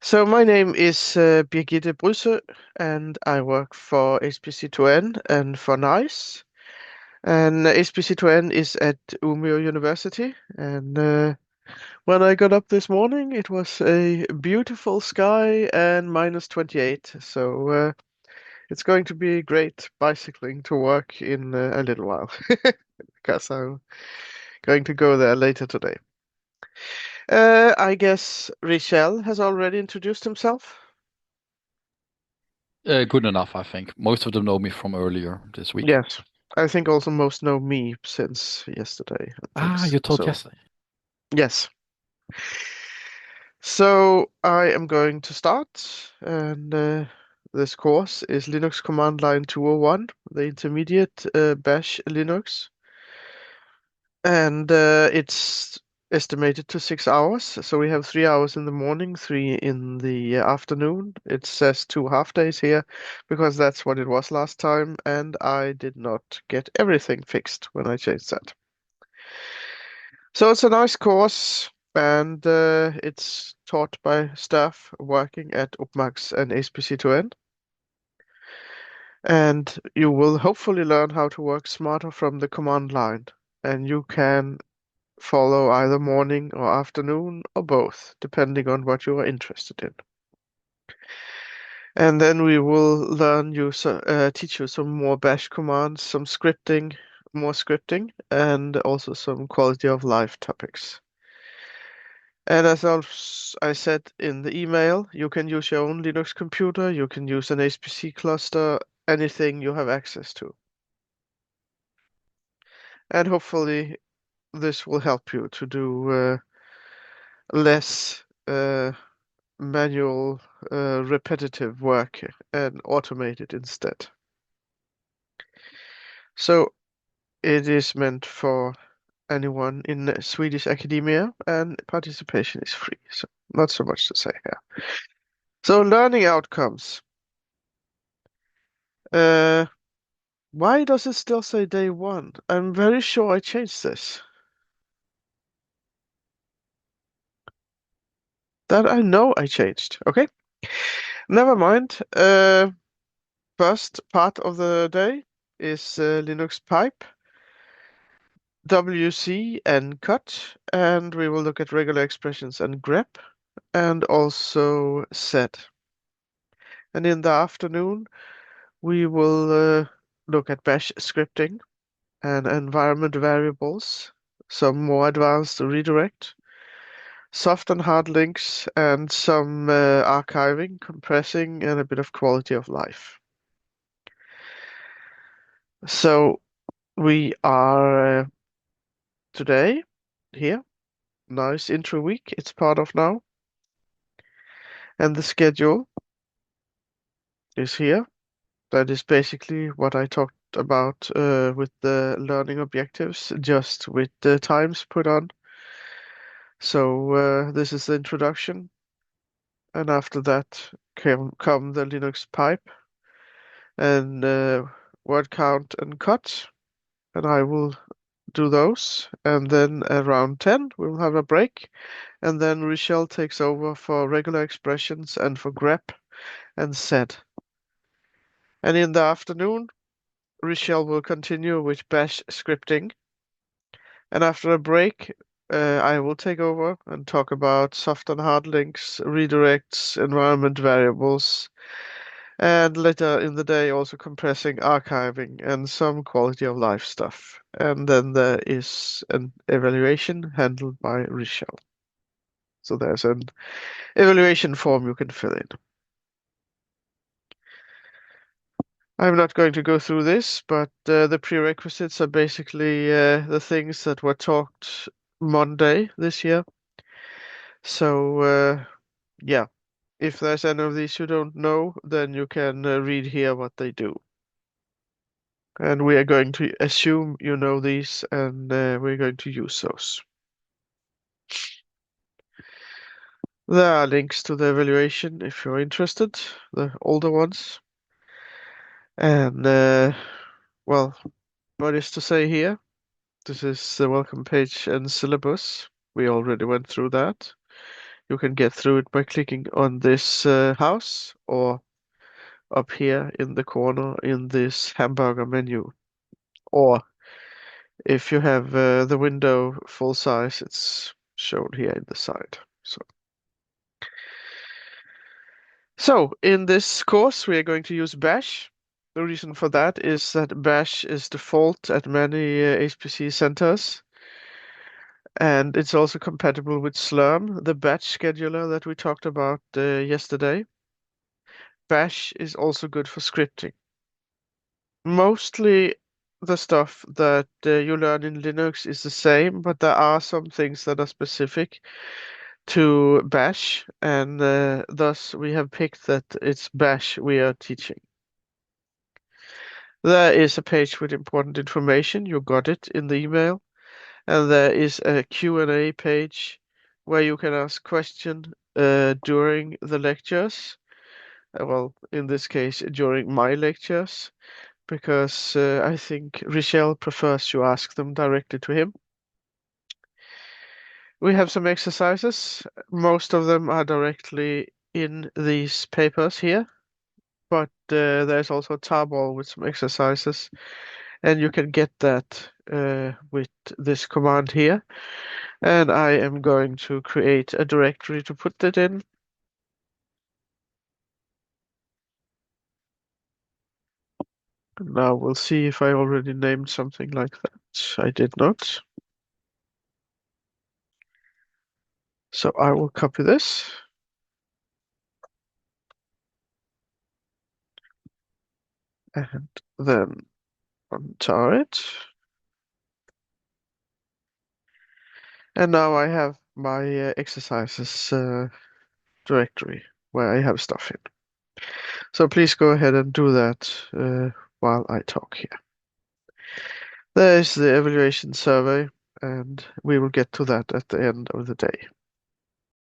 So my name is Birgitte Brydsö, and I work for HPC2N and for NAISS. And HPC2N is at Umeå University. And when I got up this morning, it was a beautiful sky and minus 28. So it's going to be great bicycling to work in a little while because I'm going to go there later today. I guess Richel has already introduced himself. Good enough, I think. Most of them know me from earlier this week. Yes. I think also most know me since yesterday and Ah, things. you told So, yesterday. yes. So I am going to start, and this course is Linux Command Line 201, the intermediate Bash Linux, and it's estimated to 6 hours. So we have 3 hours in the morning, three in the afternoon. It says 2 half days here because that's what it was last time, and I did not get everything fixed when I changed that. So it's a nice course, and it's taught by staff working at UPPMAX and HPC2N. And you will hopefully learn how to work smarter from the command line. And you can follow either morning or afternoon or both, depending on what you are interested in. And then we will teach you some more bash commands, some scripting, more scripting, and also some quality of life topics. And as I said in the email, you can use your own Linux computer, you can use an HPC cluster, anything you have access to. And hopefully this will help you to do less manual, repetitive work and automate it instead. So it is meant for anyone in Swedish academia, and participation is free. So not so much to say here. So learning outcomes. Uh, Why does it still say day one? I'm very sure I changed this. That I know I changed. Okay, never mind. First part of the day is Linux pipe, WC and cut, and we will look at regular expressions and grep, and also set. And in the afternoon, we will look at bash scripting and environment variables, some more advanced redirect, soft and hard links, and some archiving, compressing, and a bit of quality of life. So we are today here. Nice intro week. It's part of now. And the schedule is here. That is basically what I talked about with the learning objectives, just with the times put on. So this is the introduction. And after that come the Linux pipe and word count and cut. And I will do those. And then around 10, we'll have a break. And then Richelle takes over for regular expressions and for grep and set. And in the afternoon, Richelle will continue with bash scripting. And after a break, I will take over and talk about soft and hard links, redirects, environment variables, and later in the day also compressing, archiving, and some quality of life stuff. And then there is an evaluation handled by Richelle. So there's an evaluation form you can fill in. I'm not going to go through this, but the prerequisites are basically the things that were talked Monday this year. So yeah, if there's any of these you don't know, then you can read here what they do. And we are going to assume you know these, and we're going to use those. There are links to the evaluation if you're interested, the older ones. And well, what is to say here? This is the welcome page and syllabus. We already went through that. You can get through it by clicking on this house or up here in the corner in this hamburger menu. Or if you have the window full size, it's shown here in the side. So in this course, we are going to use Bash. The reason for that is that Bash is default at many HPC centers, and it's also compatible with Slurm, the batch scheduler that we talked about yesterday. Bash is also good for scripting. Mostly the stuff that you learn in Linux is the same, but there are some things that are specific to Bash, and thus we have picked that it's Bash we are teaching. There is a page with important information. You got it in the email. And there is a Q&A page where you can ask questions during the lectures. Well, in this case, during my lectures, because I think Richel prefers you ask them directly to him. We have some exercises. Most of them are directly in these papers here, but there's also a tarball with some exercises, and you can get that with this command here. And I am going to create a directory to put that in. Now we'll see if I already named something like that. I did not. So I will copy this. And then untar it. And now I have my exercises directory where I have stuff in. So please go ahead and do that while I talk here. There is the evaluation survey, and we will get to that at the end of the day.